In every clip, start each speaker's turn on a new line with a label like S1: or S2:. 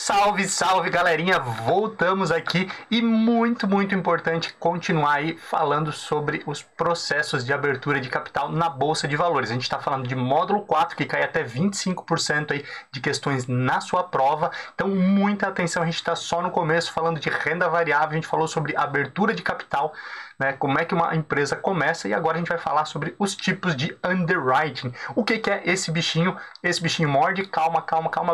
S1: Salve, salve, galerinha! Voltamos aqui e muito importante continuar aí falando sobre os processos de abertura de capital na Bolsa de Valores. A gente está falando de módulo 4, que cai até 25% aí de questões na sua prova. Então, muita atenção, a gente está só no começo falando de renda variável, a gente falou sobre abertura de capital, né, como é que uma empresa começa, e agora a gente vai falar sobre os tipos de underwriting. O que é esse bichinho? Esse bichinho morde, calma,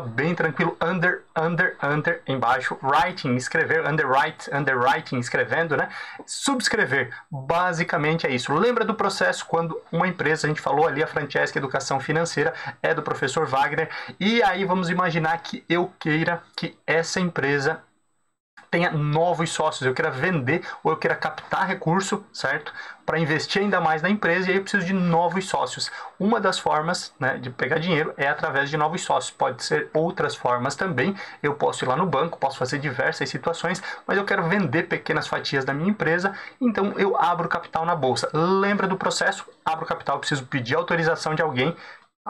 S1: bem tranquilo, under embaixo, writing, escrever, underwriting, escrevendo, né? Subscrever, basicamente é isso. Lembra do processo quando uma empresa, a gente falou ali, a Francesca Educação Financeira, é do professor Wagner, e aí vamos imaginar que eu queira que essa empresa tenha novos sócios, eu queira vender ou eu queira captar recurso, certo? Para investir ainda mais na empresa, e aí eu preciso de novos sócios. Uma das formas, né, de pegar dinheiro é através de novos sócios. Pode ser outras formas também. Eu posso ir lá no banco, posso fazer diversas situações, mas eu quero vender pequenas fatias da minha empresa, então eu abro capital na bolsa. Lembra do processo? Abro capital, eu preciso pedir autorização de alguém.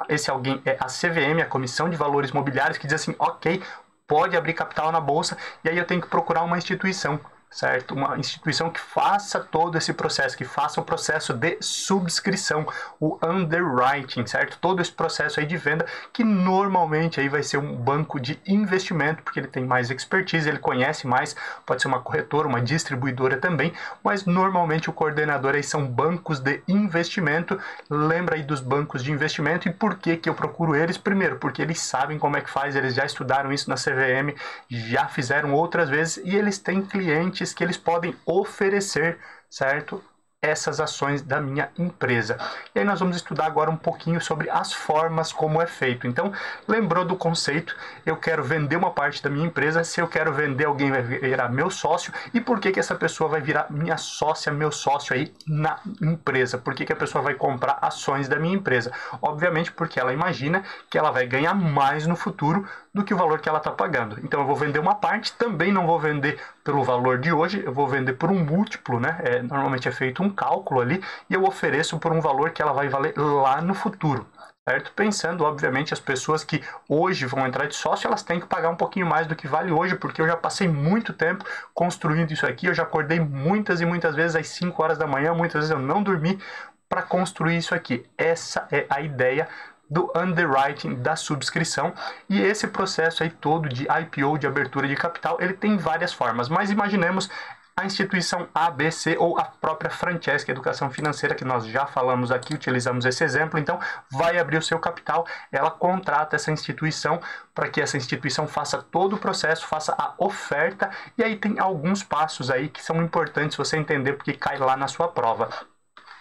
S1: Esse alguém é a CVM, a Comissão de Valores Mobiliários, que diz assim, ok, pode abrir capital na bolsa, e aí eu tenho que procurar uma instituição, certo? Uma instituição que faça todo esse processo, que faça o processo de subscrição, o underwriting, certo? Todo esse processo aí de venda, que normalmente aí vai ser um banco de investimento, porque ele tem mais expertise, ele conhece mais, pode ser uma corretora, uma distribuidora também, mas normalmente o coordenador aí são bancos de investimento. Lembra aí dos bancos de investimento e por que eu procuro eles? Primeiro, porque eles sabem como é que faz, eles já estudaram isso na CVM, já fizeram outras vezes, e eles têm clientes que eles podem oferecer, certo? Essas ações da minha empresa. E aí nós vamos estudar agora um pouquinho sobre as formas como é feito. Então, lembrou do conceito? Eu quero vender uma parte da minha empresa. Se eu quero vender, alguém vai virar meu sócio. E por que essa pessoa vai virar minha sócia, meu sócio aí na empresa? Por que a pessoa vai comprar ações da minha empresa? Obviamente porque ela imagina que ela vai ganhar mais no futuro do que o valor que ela está pagando. Então eu vou vender uma parte, também não vou vender pelo valor de hoje, eu vou vender por um múltiplo, né? Normalmente é feito um cálculo ali, e eu ofereço por um valor que ela vai valer lá no futuro, certo? Pensando, obviamente, as pessoas que hoje vão entrar de sócio, elas têm que pagar um pouquinho mais do que vale hoje, porque eu já passei muito tempo construindo isso aqui, eu já acordei muitas e muitas vezes às 5 horas da manhã, muitas vezes eu não dormi para construir isso aqui. Essa é a ideia do underwriting, da subscrição, e esse processo aí todo de IPO, de abertura de capital, ele tem várias formas, mas imaginemos a instituição ABC ou a própria Francesca Educação Financeira, que nós já falamos aqui, utilizamos esse exemplo. Então vai abrir o seu capital, ela contrata essa instituição para que essa instituição faça todo o processo, faça a oferta, e aí tem alguns passos aí que são importantes você entender, porque cai lá na sua prova.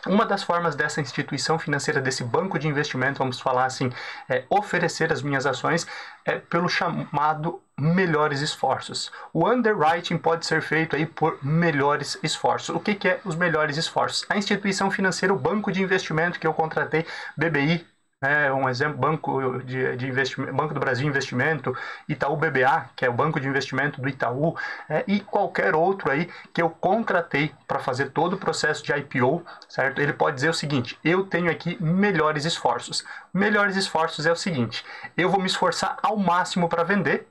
S1: Uma das formas dessa instituição financeira, desse banco de investimento, vamos falar assim, oferecer as minhas ações, pelo chamado melhores esforços. O underwriting pode ser feito aí por melhores esforços. O que é os melhores esforços? A instituição financeira, o banco de investimento que eu contratei, BBI, um exemplo, Banco de Investimento, Banco do Brasil Investimento, Itaú BBA, que é o banco de investimento do Itaú, e qualquer outro aí que eu contratei para fazer todo o processo de IPO, certo? Ele pode dizer o seguinte: eu tenho aqui melhores esforços. Melhores esforços é o seguinte: eu vou me esforçar ao máximo para vender.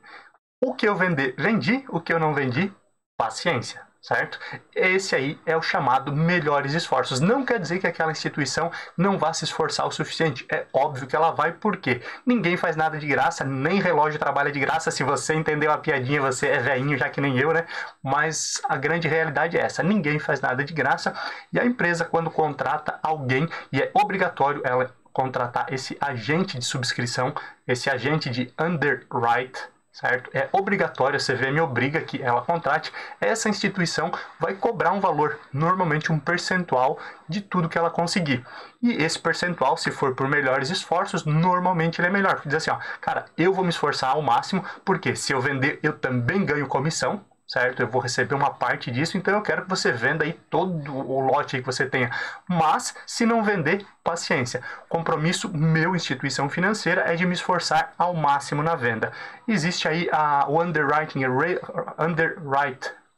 S1: O que eu vender, vendi. O que eu não vendi, paciência. Certo? Esse aí é o chamado melhores esforços. Não quer dizer que aquela instituição não vá se esforçar o suficiente. É óbvio que ela vai, porque ninguém faz nada de graça, nem relógio trabalha de graça. Se você entendeu a piadinha, você é velhinho, já que nem eu, né? Mas a grande realidade é essa: ninguém faz nada de graça, e a empresa, quando contrata alguém, e é obrigatório ela contratar esse agente de subscrição, esse agente de underwrite, certo? É obrigatório, a CVM obriga que ela contrate. Essa instituição vai cobrar um valor, normalmente um percentual de tudo que ela conseguir. E esse percentual, se for por melhores esforços, normalmente ele é melhor. Porque diz assim, ó, cara, eu vou me esforçar ao máximo, porque se eu vender, eu também ganho comissão, certo? Eu vou receber uma parte disso, então eu quero que você venda aí todo o lote aí que você tenha. Mas, se não vender, paciência. Compromisso meu, instituição financeira, é de me esforçar ao máximo na venda. Existe aí o underwrite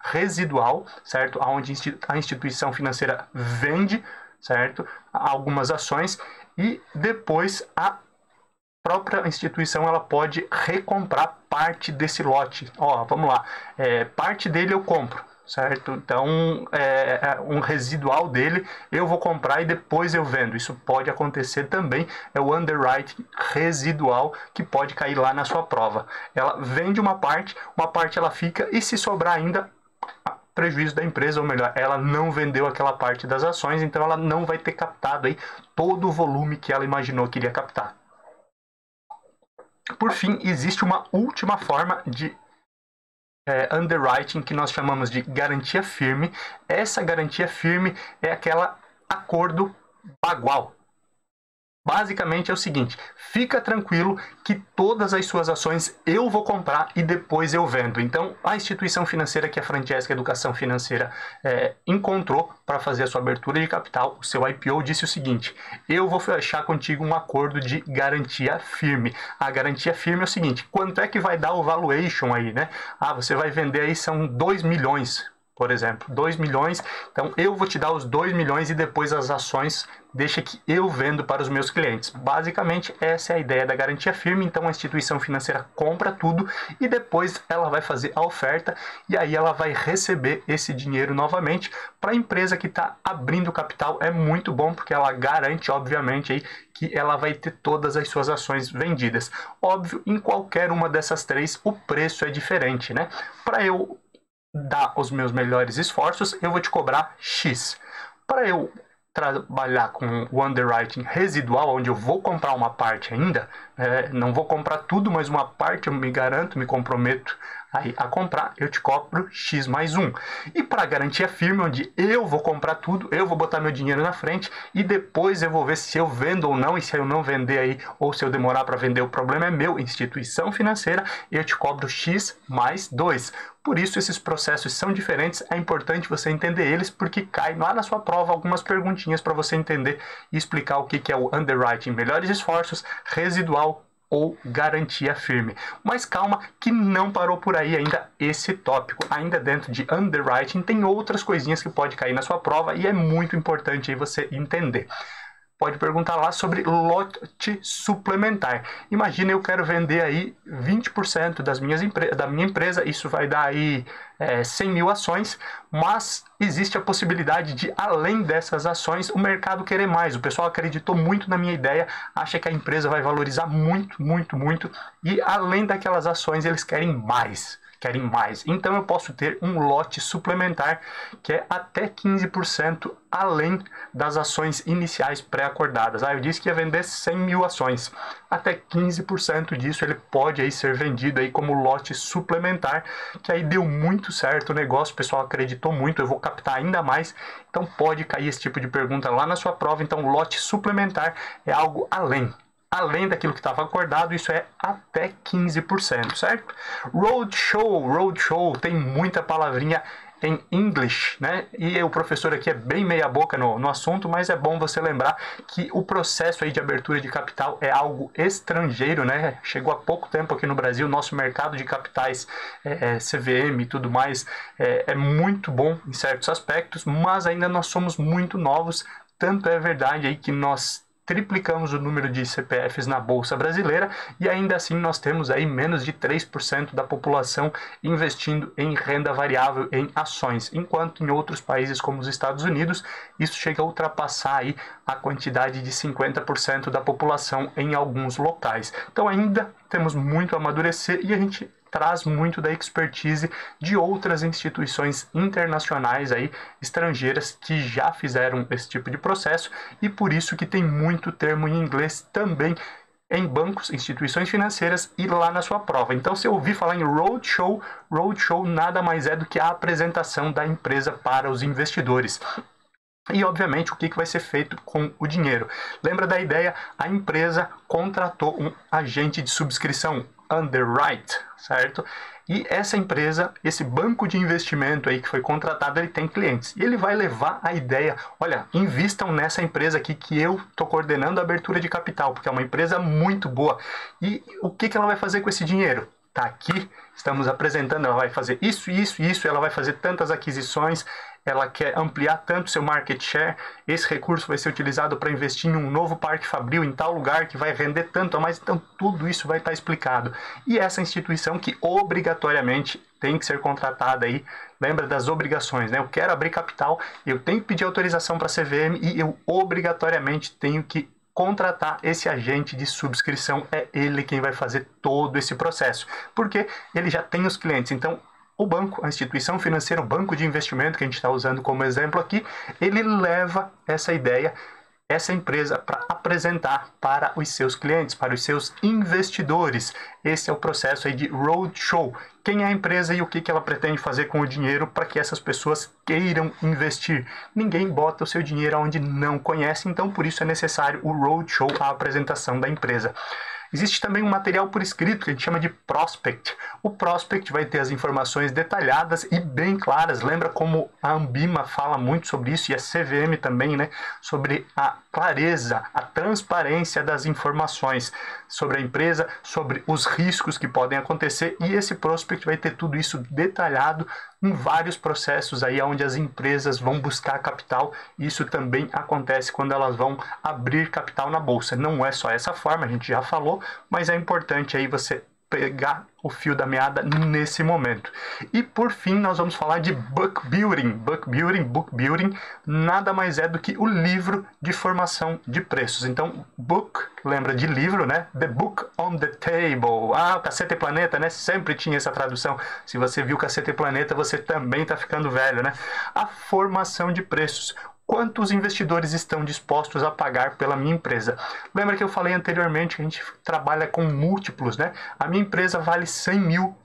S1: residual, certo? Onde a instituição financeira vende, certo? Algumas ações, e depois a própria instituição ela pode recomprar parte desse lote. Ó, vamos lá, parte dele eu compro, certo? Então, um residual dele eu vou comprar e depois eu vendo. Isso pode acontecer também, é o underwriting residual que pode cair lá na sua prova. Ela vende uma parte ela fica e se sobrar ainda, prejuízo da empresa, ou melhor, ela não vendeu aquela parte das ações, então ela não vai ter captado aí todo o volume que ela imaginou que iria captar. Por fim, existe uma última forma de underwriting que nós chamamos de garantia firme. Essa garantia firme é aquela acordo bagual. Basicamente é o seguinte, fica tranquilo que todas as suas ações eu vou comprar e depois eu vendo. Então, a instituição financeira que a Francesca Educação Financeira encontrou para fazer a sua abertura de capital, o seu IPO, disse o seguinte: eu vou fechar contigo um acordo de garantia firme. A garantia firme é o seguinte, quanto é que vai dar o valuation aí, né? Você vai vender aí, são 2 milhões, por exemplo, 2 milhões, então eu vou te dar os 2 milhões e depois as ações deixa que eu vendo para os meus clientes. Basicamente, essa é a ideia da garantia firme. Então, a instituição financeira compra tudo e depois ela vai fazer a oferta e aí ela vai receber esse dinheiro novamente. Para a empresa que está abrindo capital, é muito bom porque ela garante, obviamente, aí, que ela vai ter todas as suas ações vendidas. Óbvio, em qualquer uma dessas três, o preço é diferente, né? Para eu dar os meus melhores esforços, eu vou te cobrar X. Para eu trabalhar com o underwriting residual, onde eu vou comprar uma parte ainda, não vou comprar tudo, mas uma parte eu me garanto, me comprometo aí a comprar, eu te cobro X mais 1. E para garantia firme, onde eu vou comprar tudo, eu vou botar meu dinheiro na frente e depois eu vou ver se eu vendo ou não, e se eu não vender aí, ou se eu demorar para vender, o problema é meu, instituição financeira, eu te cobro X mais 2. Por isso, esses processos são diferentes, é importante você entender eles, porque cai lá na sua prova algumas perguntinhas para você entender e explicar o que é o underwriting, melhores esforços, residual ou garantia firme. Mas calma que não parou por aí ainda esse tópico. Ainda dentro de underwriting tem outras coisinhas que pode cair na sua prova e é muito importante aí você entender. Pode perguntar lá sobre lote suplementar. Imagina, eu quero vender aí 20% da minha empresa, isso vai dar aí 100 mil ações, mas existe a possibilidade de, além dessas ações, o mercado querer mais. O pessoal acreditou muito na minha ideia, acha que a empresa vai valorizar muito, muito, muito, e além daquelas ações, eles querem mais. Então eu posso ter um lote suplementar que é até 15% além das ações iniciais pré-acordadas. Eu disse que ia vender 100 mil ações. Até 15% disso ele pode aí ser vendido aí como lote suplementar, que aí deu muito certo o negócio, o pessoal acreditou muito, eu vou captar ainda mais. Então pode cair esse tipo de pergunta lá na sua prova. Então lote suplementar é algo além daquilo que estava acordado, isso é até 15%, certo? Roadshow tem muita palavrinha em inglês, né? E o professor aqui é bem meia boca no assunto, mas é bom você lembrar que o processo aí de abertura de capital é algo estrangeiro, né? Chegou há pouco tempo aqui no Brasil, nosso mercado de capitais, CVM e tudo mais, é muito bom em certos aspectos, mas ainda nós somos muito novos, tanto é verdade aí que nós triplicamos o número de CPFs na Bolsa Brasileira e ainda assim nós temos aí menos de 3% da população investindo em renda variável, em ações, enquanto em outros países como os Estados Unidos isso chega a ultrapassar aí a quantidade de 50% da população em alguns locais. Então ainda temos muito a amadurecer e a gente traz muito da expertise de outras instituições internacionais aí, estrangeiras, que já fizeram esse tipo de processo e por isso que tem muito termo em inglês também em bancos, instituições financeiras e lá na sua prova. Então, se eu ouvir falar em roadshow nada mais é do que a apresentação da empresa para os investidores. E, obviamente, o que vai ser feito com o dinheiro? Lembra da ideia? A empresa contratou um agente de subscrição, underwrite, certo? E essa empresa, esse banco de investimento aí que foi contratado, ele tem clientes. E ele vai levar a ideia, olha, invistam nessa empresa aqui que eu estou coordenando a abertura de capital, porque é uma empresa muito boa. E o que ela vai fazer com esse dinheiro? tá aqui, estamos apresentando, ela vai fazer isso, isso, isso, ela vai fazer tantas aquisições, ela quer ampliar tanto seu market share, esse recurso vai ser utilizado para investir em um novo parque fabril em tal lugar que vai render tanto a mais, então tudo isso vai estar explicado. E essa instituição que obrigatoriamente tem que ser contratada aí, lembra das obrigações, né? Eu quero abrir capital, eu tenho que pedir autorização para a CVM e eu obrigatoriamente tenho que contratar esse agente de subscrição, é ele quem vai fazer todo esse processo, porque ele já tem os clientes. Então, o banco, a instituição financeira, o banco de investimento que a gente está usando como exemplo aqui, ele leva essa ideia, essa empresa para apresentar para os seus clientes, para os seus investidores. Esse é o processo aí de roadshow. Quem é a empresa e o que ela pretende fazer com o dinheiro para que essas pessoas queiram investir. Ninguém bota o seu dinheiro onde não conhece, então por isso é necessário o roadshow, a apresentação da empresa. Existe também um material por escrito que a gente chama de prospect. O prospect vai ter as informações detalhadas e bem claras. Lembra como a Ambima fala muito sobre isso e a CVM também, né? Sobre a clareza, a transparência das informações sobre a empresa, sobre os riscos que podem acontecer, e esse prospect vai ter tudo isso detalhado em vários processos aí onde as empresas vão buscar capital. Isso também acontece quando elas vão abrir capital na bolsa. Não é só essa forma, a gente já falou, mas é importante aí você pegar o fio da meada nesse momento. E por fim, nós vamos falar de book building. Book building nada mais é do que o livro de formação de preços. Então, book, lembra de livro, né? The book on the table. Ah, o Cacete Planeta, né? Sempre tinha essa tradução. Se você viu Cacete Planeta, você também está ficando velho, né? A formação de preços. Quanto os investidores estão dispostos a pagar pela minha empresa? Lembra que eu falei anteriormente que a gente trabalha com múltiplos, né? A minha empresa vale 100 mil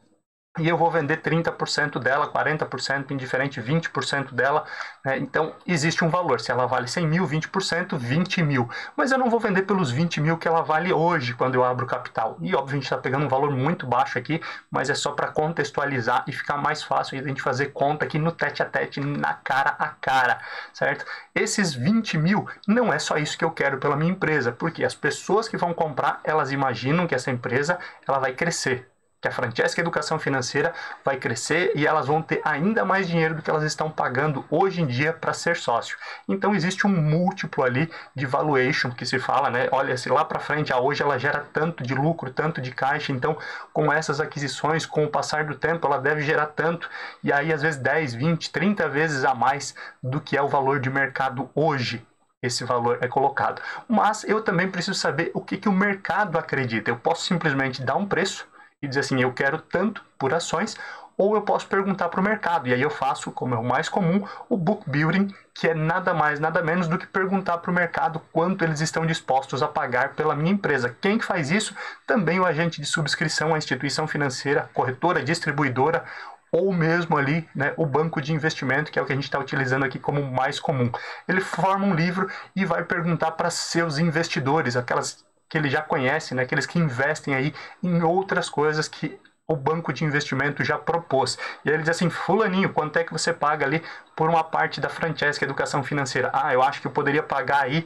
S1: e eu vou vender 30% dela, 40%, indiferente, 20% dela, né? Então, existe um valor. Se ela vale 100 mil, 20%, 20 mil. Mas eu não vou vender pelos 20 mil que ela vale hoje, quando eu abro o capital. E, óbvio, a gente está pegando um valor muito baixo aqui, mas é só para contextualizar e ficar mais fácil a gente fazer conta aqui no tete-a-tete, na cara a cara, certo? Esses 20 mil não é só isso que eu quero pela minha empresa, porque as pessoas que vão comprar, elas imaginam que essa empresa ela vai crescer, que a Francesca Educação Financeira vai crescer e elas vão ter ainda mais dinheiro do que elas estão pagando hoje em dia para ser sócio. Então existe um múltiplo ali de valuation que se fala, né? Olha, se lá para frente, hoje ela gera tanto de lucro, tanto de caixa, então com essas aquisições, com o passar do tempo, ela deve gerar tanto, e aí às vezes 10, 20, 30 vezes a mais do que é o valor de mercado hoje. Esse valor é colocado. Mas eu também preciso saber o que o mercado acredita. Eu posso simplesmente dar um preço e dizer assim, eu quero tanto por ações, ou eu posso perguntar para o mercado, e aí eu faço, como é o mais comum, o book building, que é nada mais, nada menos do que perguntar para o mercado quanto eles estão dispostos a pagar pela minha empresa. Quem que faz isso? Também o agente de subscrição, a instituição financeira, corretora, distribuidora, ou mesmo ali, né, o banco de investimento, que é o que a gente está utilizando aqui como mais comum. Ele forma um livro e vai perguntar para seus investidores, aquelas que ele já conhece, né, aqueles que investem aí em outras coisas que o banco de investimento já propôs. E aí ele diz assim, fulaninho, quanto é que você paga ali por uma parte da Francesca Educação Financeira? Ah, eu acho que eu poderia pagar aí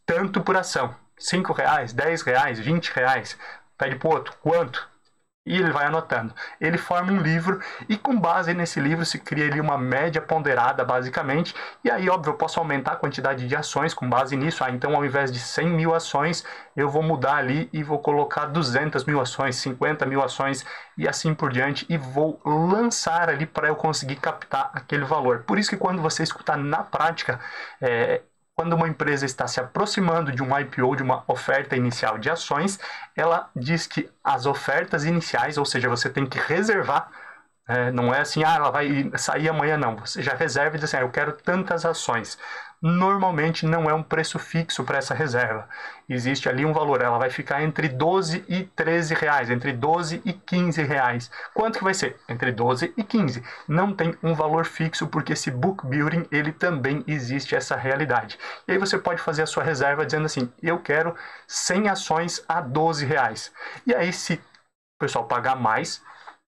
S1: tanto por ação, R$5, R$10, R$20. Pede pro outro, quanto? E ele vai anotando. Ele forma um livro e com base nesse livro se cria ali uma média ponderada, basicamente. E aí, óbvio, eu posso aumentar a quantidade de ações com base nisso. Então, ao invés de 100 mil ações, eu vou mudar ali e vou colocar 200 mil ações, 50 mil ações e assim por diante. E vou lançar ali para eu conseguir captar aquele valor. Por isso que quando você escutar na prática, quando uma empresa está se aproximando de um IPO, de uma oferta inicial de ações, ela diz que as ofertas iniciais, ou seja, você tem que reservar, não é assim, ela vai sair amanhã, não. Você já reserva e diz assim, eu quero tantas ações. Normalmente não é um preço fixo para essa reserva. Existe ali um valor, ela vai ficar entre 12 e 13 reais, entre 12 e 15 reais. Quanto que vai ser? Entre 12 e 15. Não tem um valor fixo, porque esse book building, ele também existe essa realidade. E aí você pode fazer a sua reserva dizendo assim, eu quero 100 ações a 12 reais. E aí se o pessoal pagar mais,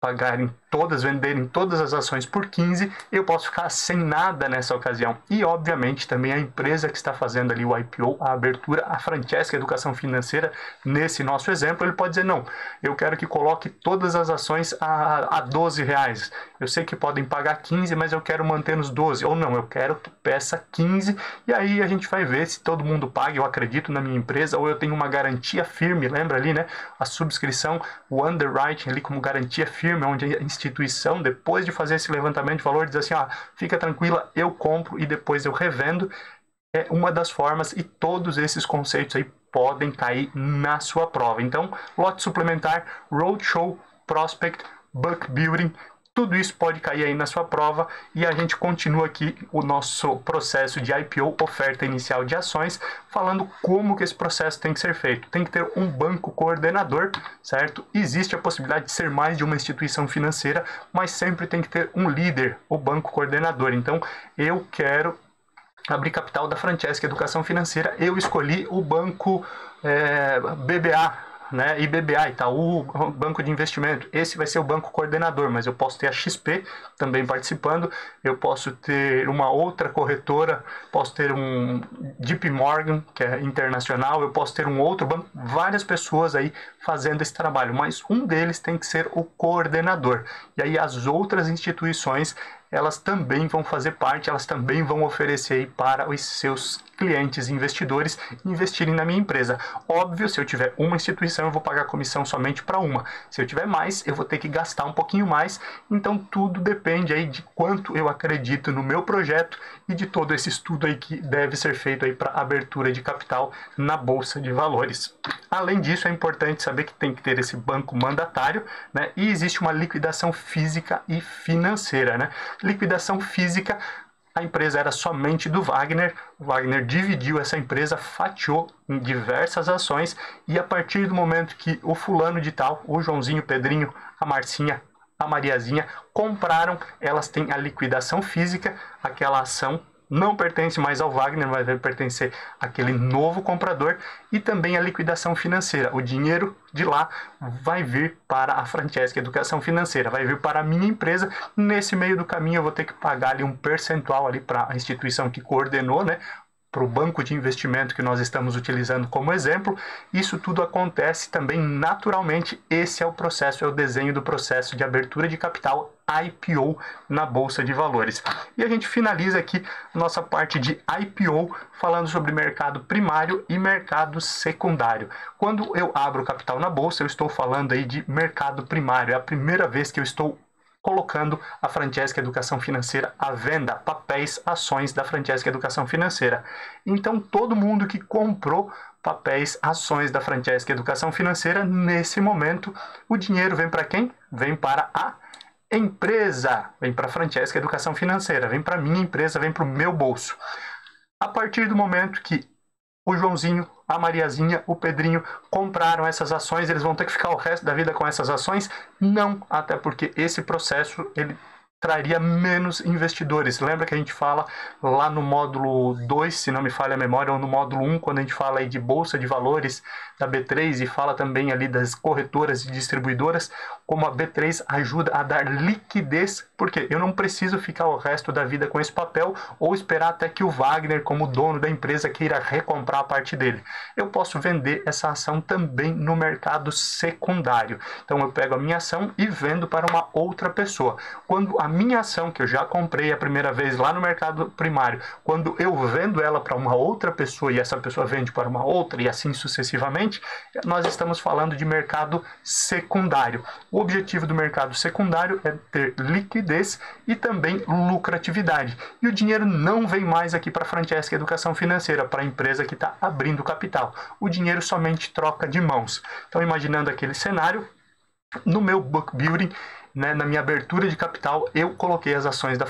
S1: pagarem todas, venderem todas as ações por 15, eu posso ficar sem nada nessa ocasião. E, obviamente, também a empresa que está fazendo ali o IPO, a abertura, a Francesca Educação Financeira, nesse nosso exemplo, ele pode dizer, não, eu quero que coloque todas as ações a 12 reais. Eu sei que podem pagar 15, mas eu quero manter nos 12. Ou não, eu quero que peça 15, e aí a gente vai ver se todo mundo paga, eu acredito na minha empresa, ou eu tenho uma garantia firme, lembra ali, né? A subscrição, o underwriting ali como garantia firme, onde a instituição, depois de fazer esse levantamento de valor, diz assim, fica tranquila, eu compro e depois eu revendo. É uma das formas, e todos esses conceitos aí podem cair na sua prova. Então, lote suplementar, roadshow, prospect, book building, tudo isso pode cair aí na sua prova, e a gente continua aqui o nosso processo de IPO, oferta inicial de ações, falando como que esse processo tem que ser feito. Tem que ter um banco coordenador, certo? Existe a possibilidade de ser mais de uma instituição financeira, mas sempre tem que ter um líder, o banco coordenador. Então, eu quero abrir capital da Francesca Educação Financeira, eu escolhi o banco BBA, né, IBBA, Itaú, banco de investimento. Esse vai ser o banco coordenador, mas eu posso ter a XP também participando, eu posso ter uma outra corretora, posso ter um JP Morgan, que é internacional, eu posso ter um outro banco, várias pessoas aí fazendo esse trabalho, mas um deles tem que ser o coordenador. E aí as outras instituições, elas também vão fazer parte, elas também vão oferecer aí para os seus clientes investidores investirem na minha empresa. Óbvio, se eu tiver uma instituição, eu vou pagar comissão somente para uma. Se eu tiver mais, eu vou ter que gastar um pouquinho mais. Então, tudo depende aí de quanto eu acredito no meu projeto e de todo esse estudo aí que deve ser feito aí para abertura de capital na Bolsa de Valores. Além disso, é importante saber que tem que ter esse banco mandatário, né? E existe uma liquidação física e financeira, né? Liquidação física, a empresa era somente do Wagner, o Wagner dividiu essa empresa, fatiou em diversas ações, e a partir do momento que o fulano de tal, o Joãozinho, o Pedrinho, a Marcinha, a Mariazinha, compraram, elas têm a liquidação física, aquela ação não pertence mais ao Wagner, mas vai pertencer àquele novo comprador, e também a liquidação financeira. O dinheiro de lá vai vir para a Francesca Educação Financeira, vai vir para a minha empresa. Nesse meio do caminho eu vou ter que pagar ali um percentual ali para a instituição que coordenou, né? Para o banco de investimento que nós estamos utilizando como exemplo. Isso tudo acontece também naturalmente. Esse é o processo, é o desenho do processo de abertura de capital IPO na Bolsa de Valores. E a gente finaliza aqui nossa parte de IPO falando sobre mercado primário e mercado secundário. Quando eu abro capital na Bolsa, eu estou falando aí de mercado primário. É a primeira vez que eu estou colocando a Francesca Educação Financeira à venda, papéis, ações da Francesca Educação Financeira. Então, todo mundo que comprou papéis, ações da Francesca Educação Financeira, nesse momento, o dinheiro vem para quem? Vem para a empresa, vem para a Francesca Educação Financeira, vem para a minha empresa, vem para o meu bolso. A partir do momento que o Joãozinho, a Mariazinha, o Pedrinho compraram essas ações, eles vão ter que ficar o resto da vida com essas ações? Não, até porque esse processo ele traria menos investidores. Lembra que a gente fala lá no módulo 2, se não me falha a memória, ou no módulo 1, quando a gente fala aí de Bolsa de Valores da B3 e fala também ali das corretoras e distribuidoras, como a B3 ajuda a dar liquidez, porque eu não preciso ficar o resto da vida com esse papel ou esperar até que o Wagner, como dono da empresa, queira recomprar a parte dele. Eu posso vender essa ação também no mercado secundário. Então eu pego a minha ação e vendo para uma outra pessoa. Quando a minha ação, que eu já comprei a primeira vez lá no mercado primário, quando eu vendo ela para uma outra pessoa e essa pessoa vende para uma outra e assim sucessivamente, nós estamos falando de mercado secundário. O objetivo do mercado secundário é ter liquidez e também lucratividade. E o dinheiro não vem mais aqui para a Francesca Educação Financeira, para a empresa que está abrindo capital. O dinheiro somente troca de mãos. Então, imaginando aquele cenário, no meu book building, né, na minha abertura de capital, eu coloquei as ações da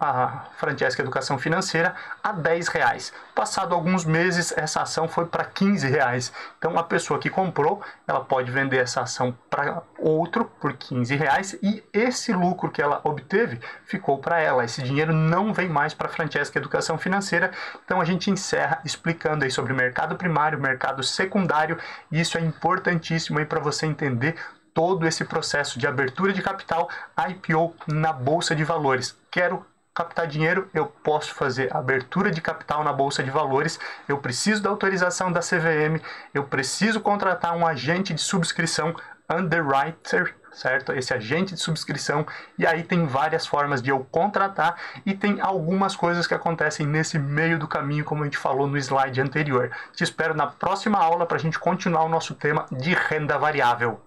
S1: a Francesca Educação Financeira a R$10. Passado alguns meses, essa ação foi para R$15. Então, a pessoa que comprou, ela pode vender essa ação para outro por R$15 e esse lucro que ela obteve ficou para ela. Esse dinheiro não vem mais para a Francesca Educação Financeira. Então, a gente encerra explicando aí sobre mercado primário, mercado secundário, e isso é importantíssimo aí para você entender todo esse processo de abertura de capital, IPO na Bolsa de Valores. Quero captar dinheiro, eu posso fazer abertura de capital na Bolsa de Valores, eu preciso da autorização da CVM, eu preciso contratar um agente de subscrição, underwriter, certo? Esse agente de subscrição, e aí tem várias formas de eu contratar e tem algumas coisas que acontecem nesse meio do caminho, como a gente falou no slide anterior. Te espero na próxima aula para a gente continuar o nosso tema de renda variável.